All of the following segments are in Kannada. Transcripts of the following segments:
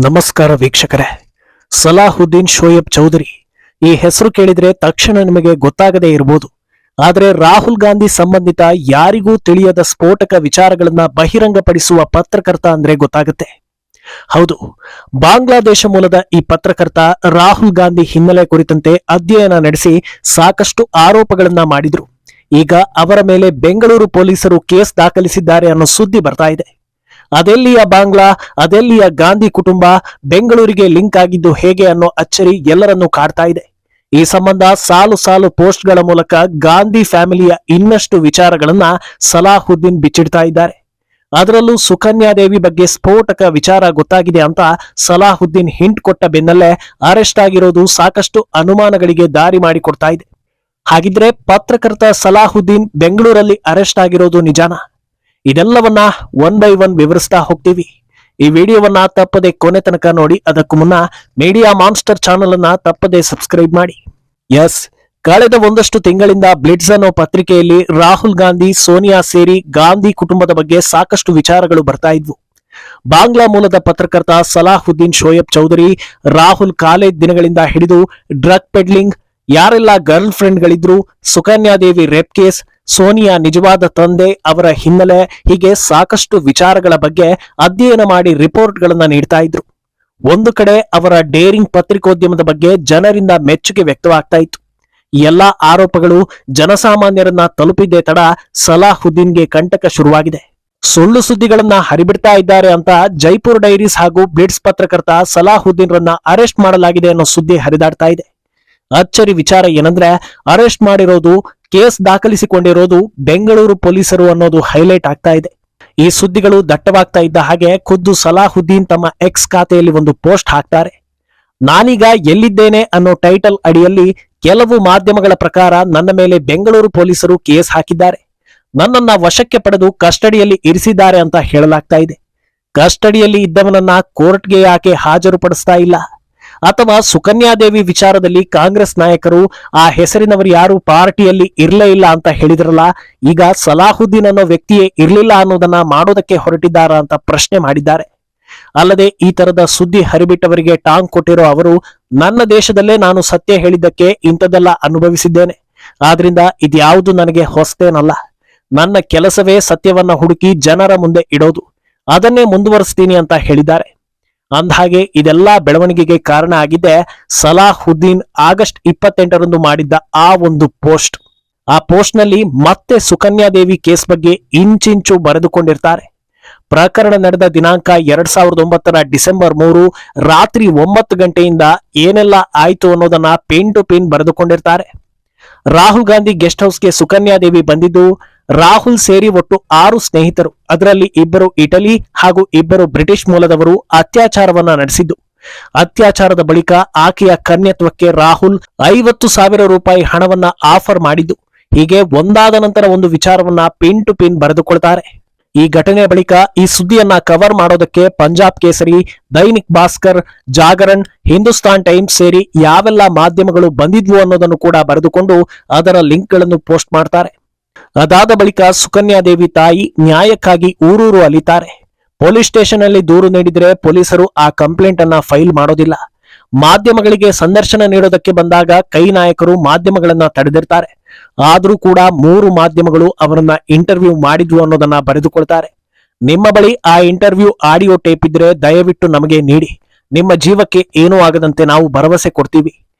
ನಮಸ್ಕಾರ ವೀಕ್ಷಕರೇ. ಸಲಾಹುದ್ದೀನ್ ಶೋಯಬ್ ಚೌಧರಿ ಈ ಹೆಸರು ಕೇಳಿದ್ರೆ ತಕ್ಷಣ ನಿಮಗೆ ಗೊತ್ತಾಗದೇ ಇರಬಹುದು. ಆದರೆ ರಾಹುಲ್ ಗಾಂಧಿ ಸಂಬಂಧಿತ ಯಾರಿಗೂ ತಿಳಿಯದ ಸ್ಫೋಟಕ ವಿಚಾರಗಳನ್ನ ಬಹಿರಂಗಪಡಿಸುವ ಪತ್ರಕರ್ತ ಅಂದ್ರೆ ಗೊತ್ತಾಗುತ್ತೆ. ಹೌದು, ಬಾಂಗ್ಲಾದೇಶ ಮೂಲದ ಈ ಪತ್ರಕರ್ತ ರಾಹುಲ್ ಗಾಂಧಿ ಹಿನ್ನೆಲೆ ಕುರಿತಂತೆ ಅಧ್ಯಯನ ನಡೆಸಿ ಸಾಕಷ್ಟು ಆರೋಪಗಳನ್ನ ಮಾಡಿದ್ರು. ಈಗ ಅವರ ಮೇಲೆ ಬೆಂಗಳೂರು ಪೊಲೀಸರು ಕೇಸ್ ದಾಖಲಿಸಿದ್ದಾರೆ ಅನ್ನೋ ಸುದ್ದಿ ಬರ್ತಾ ಇದೆ. ಅದೆಲ್ಲಿಯ ಬಾಂಗ್ಲಾ, ಅದೆಲ್ಲಿಯ ಗಾಂಧಿ ಕುಟುಂಬ, ಬೆಂಗಳೂರಿಗೆ ಲಿಂಕ್ ಆಗಿದ್ದು ಹೇಗೆ ಅನ್ನೋ ಅಚ್ಚರಿ ಎಲ್ಲರನ್ನೂ ಕಾಡ್ತಾ ಇದೆ. ಈ ಸಂಬಂಧ ಸಾಲು ಸಾಲು ಪೋಸ್ಟ್ಗಳ ಮೂಲಕ ಗಾಂಧಿ ಫ್ಯಾಮಿಲಿಯ ಇನ್ನಷ್ಟು ವಿಚಾರಗಳನ್ನ ಸಲಾಹುದ್ದೀನ್ ಬಿಚ್ಚಿಡ್ತಾ ಇದ್ದಾರೆ. ಅದರಲ್ಲೂ ಸುಕನ್ಯಾದೇವಿ ಬಗ್ಗೆ ಸ್ಫೋಟಕ ವಿಚಾರ ಗೊತ್ತಾಗಿದೆ ಅಂತ ಸಲಾಹುದ್ದೀನ್ ಹಿಂಟ್ ಕೊಟ್ಟ ಬೆನ್ನಲ್ಲೇ ಅರೆಸ್ಟ್ ಆಗಿರೋದು ಸಾಕಷ್ಟು ಅನುಮಾನಗಳಿಗೆ ದಾರಿ ಮಾಡಿಕೊಡ್ತಾ ಇದೆ. ಹಾಗಿದ್ರೆ ಪತ್ರಕರ್ತ ಸಲಾಹುದ್ದೀನ್ ಬೆಂಗಳೂರಲ್ಲಿ ಅರೆಸ್ಟ್ ಆಗಿರೋದು ನಿಜಾನಾ? ಇದೆಲ್ಲವನ್ನ ಒನ್ ಬೈ ಒನ್ ವಿವರಿಸ್ತಾ ಹೋಗ್ತೀವಿ. ಈ ವಿಡಿಯೋವನ್ನ ತಪ್ಪದೆ ಕೊನೆ ತನಕ ನೋಡಿ. ಅದಕ್ಕೂ ಮುನ್ನ ಮೀಡಿಯಾ ಮಾನ್ಸ್ಟರ್ ಚಾನೆಲ್ ಅನ್ನ ತಪ್ಪದೆ ಸಬ್ಸ್ಕ್ರೈಬ್ ಮಾಡಿ. ಎಸ್, ಕಳೆದ ಒಂದಷ್ಟು ತಿಂಗಳಿಂದ ಬ್ಲಿಟ್ಸ್ ಅನ್ನೋ ಪತ್ರಿಕೆಯಲ್ಲಿ ರಾಹುಲ್ ಗಾಂಧಿ, ಸೋನಿಯಾ ಸೇರಿ ಗಾಂಧಿ ಕುಟುಂಬದ ಬಗ್ಗೆ ಸಾಕಷ್ಟು ವಿಚಾರಗಳು ಬರ್ತಾ ಇದ್ವು. ಬಾಂಗ್ಲಾ ಮೂಲದ ಪತ್ರಕರ್ತ ಸಲಾಹುದ್ದೀನ್ ಶೋಯಬ್ ಚೌಧರಿ ರಾಹುಲ್ ಕಾಲೇಜ್ ದಿನಗಳಿಂದ ಹಿಡಿದು ಡ್ರಗ್ ಪೆಡ್ಲಿಂಗ್, ಯಾರೆಲ್ಲ ಗರ್ಲ್ ಫ್ರೆಂಡ್ಗಳಿದ್ರು, ಸುಕನ್ಯಾದೇವಿ ರೇಪ್ ಕೇಸ್, ಸೋನಿಯಾ ನಿಜವಾದ ತಂದೆ, ಅವರ ಹಿನ್ನೆಲೆ, ಹೀಗೆ ಸಾಕಷ್ಟು ವಿಚಾರಗಳ ಬಗ್ಗೆ ಅಧ್ಯಯನ ಮಾಡಿ ರಿಪೋರ್ಟ್ಗಳನ್ನ ನೀಡ್ತಾ ಇದ್ರು. ಒಂದು ಕಡೆ ಅವರ ಡೇರಿಂಗ್ ಪತ್ರಿಕೋದ್ಯಮದ ಬಗ್ಗೆ ಜನರಿಂದ ಮೆಚ್ಚುಗೆ ವ್ಯಕ್ತವಾಗ್ತಾ ಇತ್ತು. ಎಲ್ಲಾ ಆರೋಪಗಳು ಜನಸಾಮಾನ್ಯರನ್ನ ತಲುಪಿದ್ದೇ ತಡ ಸಲಾಹುದ್ದೀನ್ಗೆ ಕಂಟಕ ಶುರುವಾಗಿದೆ. ಸುಳ್ಳು ಸುದ್ದಿಗಳನ್ನ ಹರಿಬಿಡ್ತಾ ಇದ್ದಾರೆ ಅಂತ ಜೈಪುರ್ ಡೈರೀಸ್ ಹಾಗೂ ಬ್ಲಿಟ್ಸ್ ಪತ್ರಕರ್ತ ಸಲಾಹುದ್ದೀನ್ ರನ್ನ ಅರೆಸ್ಟ್ ಮಾಡಲಾಗಿದೆ ಅನ್ನೋ ಸುದ್ದಿ ಹರಿದಾಡ್ತಾ ಇದೆ. ಅಚ್ಚರಿ ವಿಚಾರ ಏನಂದ್ರೆ, ಅರೆಸ್ಟ್ ಮಾಡಿರೋದು, ಕೇಸ್ ದಾಖಲಿಸಿಕೊಂಡಿರೋದು ಬೆಂಗಳೂರು ಪೊಲೀಸರು ಅನ್ನೋದು ಹೈಲೈಟ್ ಆಗ್ತಾ ಇದೆ. ಈ ಸುದ್ದಿಗಳು ದಟ್ಟವಾಗ್ತಾ ಇದ್ದ ಹಾಗೆ ಖುದ್ದು ಸಲಾಹುದ್ದೀನ್ ತಮ್ಮ ಎಕ್ಸ್ ಖಾತೆಯಲ್ಲಿ ಒಂದು ಪೋಸ್ಟ್ ಹಾಕ್ತಾರೆ. ನಾನೀಗ ಎಲ್ಲಿದ್ದೇನೆ ಅನ್ನೋ ಟೈಟಲ್ ಅಡಿಯಲ್ಲಿ ಕೆಲವು ಮಾಧ್ಯಮಗಳ ಪ್ರಕಾರ ನನ್ನ ಮೇಲೆ ಬೆಂಗಳೂರು ಪೊಲೀಸರು ಕೇಸ್ ಹಾಕಿದ್ದಾರೆ, ನನ್ನನ್ನ ವಶಕ್ಕೆ ಪಡೆದು ಕಸ್ಟಡಿಯಲ್ಲಿ ಇರಿಸಿದ್ದಾರೆ ಅಂತ ಹೇಳಲಾಗ್ತಾ ಇದೆ. ಕಸ್ಟಡಿಯಲ್ಲಿ ಇದ್ದವನನ್ನ ಕೋರ್ಟ್ಗೆ ಯಾಕೆ ಹಾಜರುಪಡಿಸ್ತಾ ಇಲ್ಲ? ಅಥವಾ ಸುಕನ್ಯಾದೇವಿ ವಿಚಾರದಲ್ಲಿ ಕಾಂಗ್ರೆಸ್ ನಾಯಕರು ಆ ಹೆಸರಿನವರು ಯಾರು ಪಾರ್ಟಿಯಲ್ಲಿ ಇರಲೇ ಇಲ್ಲ ಅಂತ ಹೇಳಿದ್ರಲ್ಲ, ಈಗ ಸಲಾಹುದ್ದೀನ್ ಅನ್ನೋ ವ್ಯಕ್ತಿಯೇ ಇರಲಿಲ್ಲ ಅನ್ನೋದನ್ನ ಮಾಡೋದಕ್ಕೆ ಹೊರಟಿದ್ದಾರಾ ಅಂತ ಪ್ರಶ್ನೆ ಮಾಡಿದ್ದಾರೆ. ಅಲ್ಲದೆ ಈ ತರದ ಸುದ್ದಿ ಹರಿಬಿಟ್ಟವರಿಗೆ ಟಾಂಗ್ ಕೊಟ್ಟಿರೋ ಅವರು, ನನ್ನ ದೇಶದಲ್ಲೇ ನಾನು ಸತ್ಯ ಹೇಳಿದ್ದಕ್ಕೆ ಇಂಥದ್ದೆಲ್ಲ ಅನುಭವಿಸಿದ್ದೇನೆ, ಆದ್ರಿಂದ ಇದ್ಯಾವುದು ನನಗೆ ಹೊಸತೇನಲ್ಲ, ನನ್ನ ಕೆಲಸವೇ ಸತ್ಯವನ್ನ ಹುಡುಕಿ ಜನರ ಮುಂದೆ ಇಡೋದು, ಅದನ್ನೇ ಮುಂದುವರಿಸ್ತೀನಿ ಅಂತ ಹೇಳಿದ್ದಾರೆ. ಅಂದಹಾಗೆ ಇದೆಲ್ಲಾ ಬೆಳವಣಿಗೆಗೆ ಕಾರಣ ಆಗಿದ್ದೆ ಸಲಾಹುದ್ದೀನ್ ಆಗಸ್ಟ್ 28ರಂದು ಮಾಡಿದ್ದ ಆ ಒಂದು ಪೋಸ್ಟ್. ಆ ಪೋಸ್ಟ್ ನಲ್ಲಿ ಮತ್ತೆ ಸುಕನ್ಯಾದೇವಿ ಕೇಸ್ ಬಗ್ಗೆ ಇಂಚಿಂಚು ಬರೆದುಕೊಂಡಿರ್ತಾರೆ. ಪ್ರಕರಣ ನಡೆದ ದಿನಾಂಕ 2009 ಡಿಸೆಂಬರ್ 3 ರಾತ್ರಿ 9 ಗಂಟೆಯಿಂದ ಏನೆಲ್ಲ ಆಯ್ತು ಅನ್ನೋದನ್ನ ಪೇನ್ ಟು ಪೇನ್ ಬರೆದುಕೊಂಡಿರ್ತಾರೆ. ರಾಹುಲ್ ಗಾಂಧಿ ಗೆಸ್ಟ್ ಹೌಸ್ಗೆ ಸುಕನ್ಯಾದೇವಿ ಬಂದಿದ್ದು, ರಾಹುಲ್ ಸೇರಿ ಒಟ್ಟು 6 ಸ್ನೇಹಿತರು, ಅದರಲ್ಲಿ 2 ಇಟಲಿ ಹಾಗೂ 2 ಬ್ರಿಟಿಷ್ ಮೂಲದವರು ಅತ್ಯಾಚಾರವನ್ನ ನಡೆಸಿದ್ದು. ಅತ್ಯಾಚಾರದ ಬಳಿಕ ಆಕೆಯ ಕನ್ಯತ್ವಕ್ಕೆ ರಾಹುಲ್ 50,000 ರೂಪಾಯಿ ಹಣವನ್ನ ಆಫರ್ ಮಾಡಿದ್ದು. ಹೀಗೆ ಒಂದಾದ ನಂತರ ಒಂದು ವಿಚಾರವನ್ನ ಪಿನ್ ಟು ಪಿನ್ ಬರೆದುಕೊಳ್ತಾರೆ. ಈ ಘಟನೆ ಬಳಿಕ ಈ ಸುದ್ದಿಯನ್ನ ಕವರ್ ಮಾಡೋದಕ್ಕೆ ಪಂಜಾಬ್ ಕೇಸರಿ, ದೈನಿಕ್ ಭಾಸ್ಕರ್, ಜಾಗರಣ್, ಹಿಂದೂಸ್ತಾನ್ ಟೈಮ್ಸ್ ಸೇರಿ ಯಾವೆಲ್ಲ ಮಾಧ್ಯಮಗಳು ಬಂದಿದ್ವು ಅನ್ನೋದನ್ನು ಕೂಡ ಬರೆದುಕೊಂಡು ಅದರ ಲಿಂಕ್ಗಳನ್ನು ಪೋಸ್ಟ್ ಮಾಡ್ತಾರೆ. ಅದಾದ ಬಳಿಕ ಸುಕನ್ಯಾದೇವಿ ತಾಯಿ ನ್ಯಾಯಕ್ಕಾಗಿ ಊರೂರು ಅಲಿತಾರೆ. ಪೊಲೀಸ್ ಸ್ಟೇಷನ್ ಅಲ್ಲಿ ದೂರು ನೀಡಿದ್ರೆ ಪೊಲೀಸರು ಆ ಕಂಪ್ಲೇಂಟ್ ಅನ್ನ ಫೈಲ್ ಮಾಡೋದಿಲ್ಲ. ಮಾಧ್ಯಮಗಳಿಗೆ ಸಂದರ್ಶನ ನೀಡೋದಕ್ಕೆ ಬಂದಾಗ ಕೈ ನಾಯಕರು ಮಾಧ್ಯಮಗಳನ್ನ ತಡೆದಿರ್ತಾರೆ. ಆದ್ರೂ ಕೂಡ 3 ಮಾಧ್ಯಮಗಳು ಅವರನ್ನ ಇಂಟರ್ವ್ಯೂ ಮಾಡಿದ್ವು ಅನ್ನೋದನ್ನ ಬರೆದುಕೊಳ್ತಾರೆ. ನಿಮ್ಮ ಬಳಿ ಆ ಇಂಟರ್ವ್ಯೂ ಆಡಿಯೋ ಟೇಪ್ ಇದ್ರೆ ದಯವಿಟ್ಟು ನಮಗೆ ನೀಡಿ, ನಿಮ್ಮ ಜೀವಕ್ಕೆ ಏನೂ ಆಗದಂತೆ ನಾವು ಭರವಸೆ ಕೊಡ್ತೀವಿ,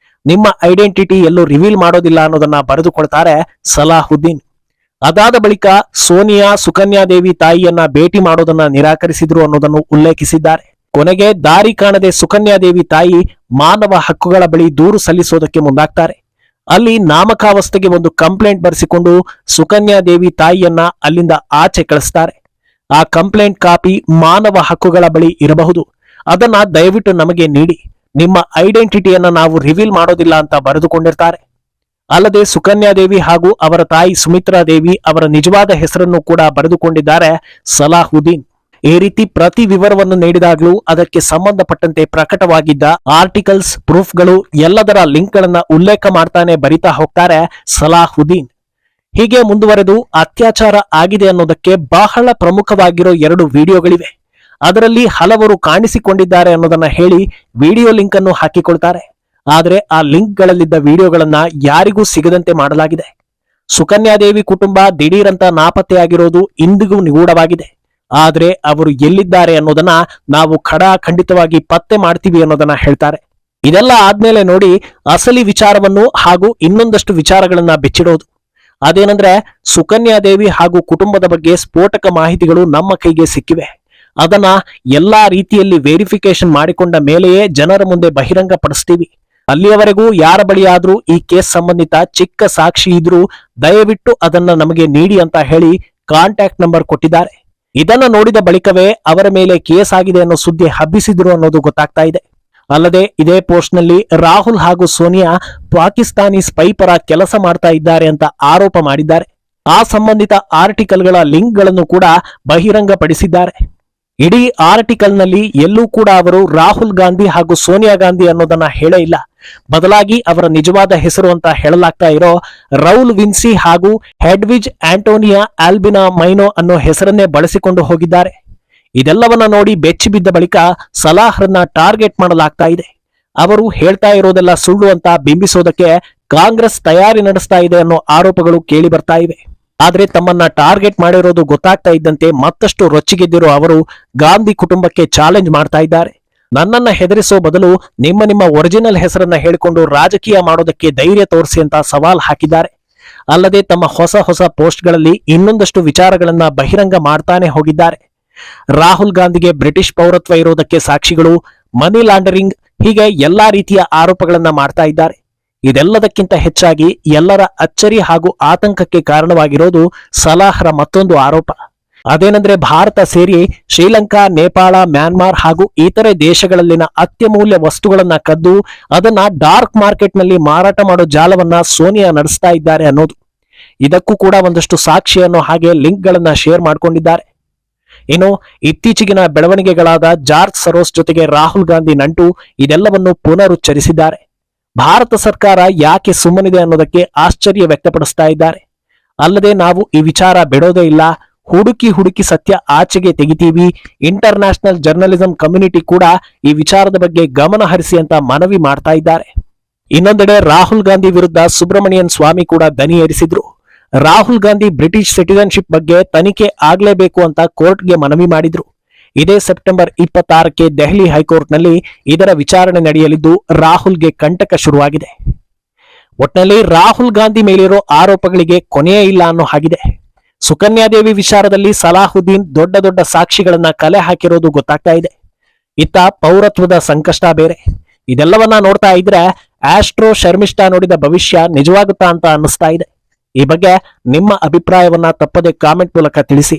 ನಿಮ್ಮ ಐಡೆಂಟಿಟಿ ಎಲ್ಲೂ ರಿವೀಲ್ ಮಾಡೋದಿಲ್ಲ ಅನ್ನೋದನ್ನ ಬರೆದುಕೊಳ್ತಾರೆ ಸಲಾಹುದ್ದೀನ್. ಅದಾದ ಬಳಿಕ ಸೋನಿಯಾ ಸುಕನ್ಯಾದೇವಿ ತಾಯಿಯನ್ನ ಭೇಟಿ ಮಾಡೋದನ್ನ ನಿರಾಕರಿಸಿದ್ರು ಅನ್ನೋದನ್ನು ಉಲ್ಲೇಖಿಸಿದ್ದಾರೆ. ಕೊನೆಗೆ ದಾರಿ ಕಾಣದೆ ಸುಕನ್ಯಾದೇವಿ ತಾಯಿ ಮಾನವ ಹಕ್ಕುಗಳ ಬಳಿ ದೂರು ಸಲ್ಲಿಸೋದಕ್ಕೆ ಮುಂದಾಗ್ತಾರೆ. ಅಲ್ಲಿ ನಾಮಕಾವಸ್ಥೆಗೆ ಒಂದು ಕಂಪ್ಲೇಂಟ್ ಬರೆಸಿಕೊಂಡು ಸುಕನ್ಯಾದೇವಿ ತಾಯಿಯನ್ನ ಅಲ್ಲಿಂದ ಆಚೆ ಕಳಿಸ್ತಾರೆ. ಆ ಕಂಪ್ಲೇಂಟ್ ಕಾಪಿ ಮಾನವ ಹಕ್ಕುಗಳ ಬಳಿ ಇರಬಹುದು, ಅದನ್ನ ದಯವಿಟ್ಟು ನಮಗೆ ನೀಡಿ, ನಿಮ್ಮ ಐಡೆಂಟಿಟಿಯನ್ನ ನಾವು ರಿವೀಲ್ ಮಾಡೋದಿಲ್ಲ ಅಂತ ಬರೆದುಕೊಂಡಿರ್ತಾರೆ. ಅಲ್ಲದೆ ಸುಕನ್ಯಾದೇವಿ ಹಾಗೂ ಅವರ ತಾಯಿ ಸುಮಿತ್ರಾ ದೇವಿ ಅವರ ನಿಜವಾದ ಹೆಸರನ್ನು ಕೂಡ ಬರೆದುಕೊಂಡಿದ್ದಾರೆ ಸಲಾಹುದ್ದೀನ್. ಈ ರೀತಿ ಪ್ರತಿ ವಿವರವನ್ನು ನೀಡಿದಾಗಲೂ ಅದಕ್ಕೆ ಸಂಬಂಧಪಟ್ಟಂತೆ ಪ್ರಕಟವಾಗಿದ್ದ ಆರ್ಟಿಕಲ್ಸ್, ಪ್ರೂಫ್ಗಳು ಎಲ್ಲದರ ಲಿಂಕ್ಗಳನ್ನ ಉಲ್ಲೇಖ ಮಾಡ್ತಾನೆ ಬರಿತಾ ಹೋಗ್ತಾರೆ ಸಲಾಹುದ್ದೀನ್. ಹೀಗೆ ಮುಂದುವರೆದು ಅತ್ಯಾಚಾರ ಆಗಿದೆ ಅನ್ನೋದಕ್ಕೆ ಬಹಳ ಪ್ರಮುಖವಾಗಿರೋ 2 ವಿಡಿಯೋಗಳಿವೆ. ಅದರಲ್ಲಿ ಹಲವರು ಕಾಣಿಸಿಕೊಂಡಿದ್ದಾರೆ ಅನ್ನೋದನ್ನ ಹೇಳಿ ವಿಡಿಯೋ ಲಿಂಕ್ ಅನ್ನು ಹಾಕಿಕೊಳ್ತಾರೆ. ಆದರೆ ಆ ಲಿಂಕ್ಗಳಲ್ಲಿದ್ದ ವಿಡಿಯೋಗಳನ್ನ ಯಾರಿಗೂ ಸಿಗದಂತೆ ಮಾಡಲಾಗಿದೆ. ಸುಕನ್ಯಾದೇವಿ ಕುಟುಂಬ ದಿಢೀರಂತ ನಾಪತ್ತೆಯಾಗಿರೋದು ಇಂದಿಗೂ ನಿಗೂಢವಾಗಿದೆ. ಆದ್ರೆ ಅವರು ಎಲ್ಲಿದ್ದಾರೆ ಅನ್ನೋದನ್ನ ನಾವು ಖಂಡಿತವಾಗಿ ಪತ್ತೆ ಮಾಡ್ತೀವಿ ಅನ್ನೋದನ್ನ ಹೇಳ್ತಾರೆ. ಇದೆಲ್ಲ ಆದ್ಮೇಲೆ ನೋಡಿ ಅಸಲಿ ವಿಚಾರವನ್ನು ಹಾಗೂ ಇನ್ನೊಂದಷ್ಟು ವಿಚಾರಗಳನ್ನ ಬೆಚ್ಚಿಡೋದು. ಅದೇನಂದ್ರೆ ಸುಕನ್ಯಾದೇವಿ ಹಾಗೂ ಕುಟುಂಬದ ಬಗ್ಗೆ ಸ್ಫೋಟಕ ಮಾಹಿತಿಗಳು ನಮ್ಮ ಕೈಗೆ ಸಿಕ್ಕಿವೆ. ಅದನ್ನ ಎಲ್ಲಾ ರೀತಿಯಲ್ಲಿ ವೆರಿಫಿಕೇಶನ್ ಮಾಡಿಕೊಂಡ ಮೇಲೆಯೇ ಜನರ ಮುಂದೆ ಬಹಿರಂಗ ಪಡಿಸ್ತೀವಿ. ಅಲ್ಲಿಯವರೆಗೂ ಯಾರ ಬಳಿಯಾದ್ರೂ ಈ ಕೇಸ್ ಸಂಬಂಧಿತ ಚಿಕ್ಕ ಸಾಕ್ಷಿ ಇದ್ರೂ ದಯವಿಟ್ಟು ಅದನ್ನ ನಮಗೆ ನೀಡಿ ಅಂತ ಹೇಳಿ ಕಾಂಟ್ಯಾಕ್ಟ್ ನಂಬರ್ ಕೊಟ್ಟಿದ್ದಾರೆ. ಇದನ್ನ ನೋಡಿದ ಬಳಿಕವೇ ಅವರ ಮೇಲೆ ಕೇಸ್ ಆಗಿದೆ ಅನ್ನೋ ಸುದ್ದಿ ಹಬ್ಬಿಸಿದ್ರು ಅನ್ನೋದು ಗೊತ್ತಾಗ್ತಾ ಇದೆ. ಅಲ್ಲದೆ ಇದೇ ಪೋಸ್ಟ್ ನಲ್ಲಿ ರಾಹುಲ್ ಹಾಗೂ ಸೋನಿಯಾ ಪಾಕಿಸ್ತಾನಿ ಸ್ಪೈ ಪರ ಕೆಲಸ ಮಾಡ್ತಾ ಇದ್ದಾರೆ ಅಂತ ಆರೋಪ ಮಾಡಿದ್ದಾರೆ. ಆ ಸಂಬಂಧಿತ ಆರ್ಟಿಕಲ್ಗಳ ಲಿಂಕ್ಗಳನ್ನು ಕೂಡ ಬಹಿರಂಗಪಡಿಸಿದ್ದಾರೆ. ಇಡೀ ಆರ್ಟಿಕಲ್ ನಲ್ಲಿ ಎಲ್ಲೂ ಕೂಡ ಅವರು ರಾಹುಲ್ ಗಾಂಧಿ ಹಾಗೂ ಸೋನಿಯಾ ಗಾಂಧಿ ಅನ್ನೋದನ್ನ ಹೇಳೇ ಇಲ್ಲ. ಬದಲಾಗಿ ಅವರ ನಿಜವಾದ ಹೆಸರು ಅಂತ ಹೇಳಲಾಗ್ತಾ ಇರೋ ರೌಲ್ ವಿನ್ಸಿ ಹಾಗೂ ಹೆಡ್ವಿಜ್ ಆಂಟೋನಿಯಾ ಆಲ್ಬಿನಾ ಮೈನೋ ಅನ್ನೋ ಹೆಸರನ್ನೇ ಬಳಸಿಕೊಂಡು ಹೋಗಿದ್ದಾರೆ. ಇದೆಲ್ಲವನ್ನ ನೋಡಿ ಬೆಚ್ಚಿ ಬಿದ್ದ ಬಳಿಕ ಸಲಾಹ್ರನ್ನ ಟಾರ್ಗೆಟ್ ಮಾಡಲಾಗ್ತಾ ಇದೆ. ಅವರು ಹೇಳ್ತಾ ಇರೋದೆಲ್ಲ ಸುಳ್ಳು ಅಂತ ಬಿಂಬಿಸೋದಕ್ಕೆ ಕಾಂಗ್ರೆಸ್ ತಯಾರಿ ನಡೆಸ್ತಾ ಇದೆ ಅನ್ನೋ ಆರೋಪಗಳು ಕೇಳಿ ಬರ್ತಾ ಇವೆ. ಆದ್ರೆ ತಮ್ಮನ್ನ ಟಾರ್ಗೆಟ್ ಮಾಡಿರೋದು ಗೊತ್ತಾಗ್ತಾ ಇದ್ದಂತೆ ಮತ್ತಷ್ಟು ರೊಚ್ಚಿಗೆದ್ದಿರೋ ಅವರು ಗಾಂಧಿ ಕುಟುಂಬಕ್ಕೆ ಚಾಲೆಂಜ್ ಮಾಡ್ತಾ ಇದ್ದಾರೆ. ನನ್ನನ್ನ ಹೆದರಿಸೋ ಬದಲು ನಿಮ್ಮ ಒರಿಜಿನಲ್ ಹೆಸರನ್ನ ಹೇಳಿಕೊಂಡು ರಾಜಕೀಯ ಮಾಡೋದಕ್ಕೆ ಧೈರ್ಯ ತೋರಿಸಿ ಅಂತ ಸವಾಲ್ ಹಾಕಿದ್ದಾರೆ. ಅಲ್ಲದೆ ತಮ್ಮ ಹೊಸ ಪೋಸ್ಟ್ಗಳಲ್ಲಿ ಇನ್ನೊಂದಷ್ಟು ವಿಚಾರಗಳನ್ನ ಬಹಿರಂಗ ಮಾಡ್ತಾನೆ ಹೋಗಿದ್ದಾರೆ. ರಾಹುಲ್ ಗಾಂಧಿಗೆ ಬ್ರಿಟಿಷ್ ಪೌರತ್ವ ಇರೋದಕ್ಕೆ ಸಾಕ್ಷಿಗಳು, ಮನಿ ಲಾಂಡರಿಂಗ್, ಹೀಗೆ ಎಲ್ಲಾ ರೀತಿಯ ಆರೋಪಗಳನ್ನ ಮಾಡ್ತಾ ಇದ್ದಾರೆ. ಇದೆಲ್ಲದಕ್ಕಿಂತ ಹೆಚ್ಚಾಗಿ ಎಲ್ಲರ ಅಚ್ಚರಿ ಹಾಗೂ ಆತಂಕಕ್ಕೆ ಕಾರಣವಾಗಿರೋದು ಸಲಾಹ್ರ ಮತ್ತೊಂದು ಆರೋಪ. ಅದೇನೆಂದ್ರೆ ಭಾರತ ಸೇರಿ ಶ್ರೀಲಂಕಾ, ನೇಪಾಳ, ಮ್ಯಾನ್ಮಾರ್ ಹಾಗೂ ಇತರೆ ದೇಶಗಳಲ್ಲಿನ ಅತ್ಯಮೂಲ್ಯ ವಸ್ತುಗಳನ್ನ ಕದ್ದು ಅದನ್ನ ಡಾರ್ಕ್ ಮಾರ್ಕೆಟ್ ನಲ್ಲಿ ಮಾರಾಟ ಮಾಡೋ ಜಾಲವನ್ನ ಸೋನಿಯಾ ನಡೆಸ್ತಾ ಇದ್ದಾರೆ ಅನ್ನೋದು. ಇದಕ್ಕೂ ಕೂಡ ಒಂದಷ್ಟು ಸಾಕ್ಷಿಯನ್ನು ಹಾಗೆ ಲಿಂಕ್ಗಳನ್ನ ಶೇರ್ ಮಾಡಿಕೊಂಡಿದ್ದಾರೆ. ಇನ್ನು ಇತ್ತೀಚೆಗಿನ ಬೆಳವಣಿಗೆಗಳಾದ ಜಾರ್ಜ್ ಸರೋಸ್ ಜೊತೆಗೆ ರಾಹುಲ್ ಗಾಂಧಿ ನಂಟು ಇದೆಲ್ಲವನ್ನು ಪುನರುಚ್ಚರಿಸಿದ್ದಾರೆ. ಭಾರತ ಸರ್ಕಾರ ಯಾಕೆ ಸುಮ್ಮನಿದೆ ಅನ್ನೋದಕ್ಕೆ ಆಶ್ಚರ್ಯ ವ್ಯಕ್ತಪಡಿಸ್ತಾ ಇದ್ದಾರೆ. ಅಲ್ಲದೆ ನಾವು ಈ ವಿಚಾರ ಬಿಡೋದೇ ಇಲ್ಲ, ಹುಡುಕಿ ಸತ್ಯ ಆಚೆಗೆ ತೆಗಿತೀವಿ. ಇಂಟರ್ ನ್ಯಾಷನಲ್ ಜರ್ನಲಿಸಂ ಕಮ್ಯುನಿಟಿ ಕೂಡ ಈ ವಿಚಾರದ ಬಗ್ಗೆ ಗಮನ ಹರಿಸಿ ಅಂತ ಮನವಿ ಮಾಡ್ತಾ ಇದ್ದಾರೆ. ಇನ್ನೊಂದೆಡೆ ರಾಹುಲ್ ಗಾಂಧಿ ವಿರುದ್ಧ ಸುಬ್ರಮಣಿಯನ್ ಸ್ವಾಮಿ ಕೂಡ ದನಿ ಏರಿಸಿದ್ರು. ರಾಹುಲ್ ಗಾಂಧಿ ಬ್ರಿಟಿಷ್ ಸಿಟಿಜನ್ಶಿಪ್ ಬಗ್ಗೆ ತನಿಖೆ ಆಗ್ಲೇಬೇಕು ಅಂತ ಕೋರ್ಟ್ಗೆ ಮನವಿ ಮಾಡಿದ್ರು. ಇದೇ ಸೆಪ್ಟೆಂಬರ್ 26ಕ್ಕೆ ದೆಹಲಿ ಹೈಕೋರ್ಟ್ನಲ್ಲಿ ಇದರ ವಿಚಾರಣೆ ನಡೆಯಲಿದ್ದು ರಾಹುಲ್ಗೆ ಕಂಟಕ ಶುರುವಾಗಿದೆ. ಒಟ್ನಲ್ಲಿ ರಾಹುಲ್ ಗಾಂಧಿ ಮೇಲಿರೋ ಆರೋಪಗಳಿಗೆ ಕೊನೆಯೇ ಇಲ್ಲ ಅನ್ನೋ ಹಾಗಿದೆ. ಸುಕನ್ಯಾದೇವಿ ವಿಚಾರದಲ್ಲಿ ಸಲಾಹುದ್ದೀನ್ ದೊಡ್ಡ ಸಾಕ್ಷಿಗಳನ್ನ ಕಲೆ ಹಾಕಿರೋದು ಗೊತ್ತಾಗ್ತಾ ಇದೆ. ಇತ್ತ ಪೌರತ್ವದ ಸಂಕಷ್ಟ ಬೇರೆ. ಇದೆಲ್ಲವನ್ನ ನೋಡ್ತಾ ಇದ್ರೆ ಆಸ್ಟ್ರೋ ಶರ್ಮಿಷ್ಠಾ ನೋಡಿದ ಭವಿಷ್ಯ ನಿಜವಾಗುತ್ತಾ ಅಂತ ಅನ್ನಿಸ್ತಾ ಇದೆ. ಈ ಬಗ್ಗೆ ನಿಮ್ಮ ಅಭಿಪ್ರಾಯವನ್ನ ತಪ್ಪದೆ ಕಾಮೆಂಟ್ ಮೂಲಕ ತಿಳಿಸಿ.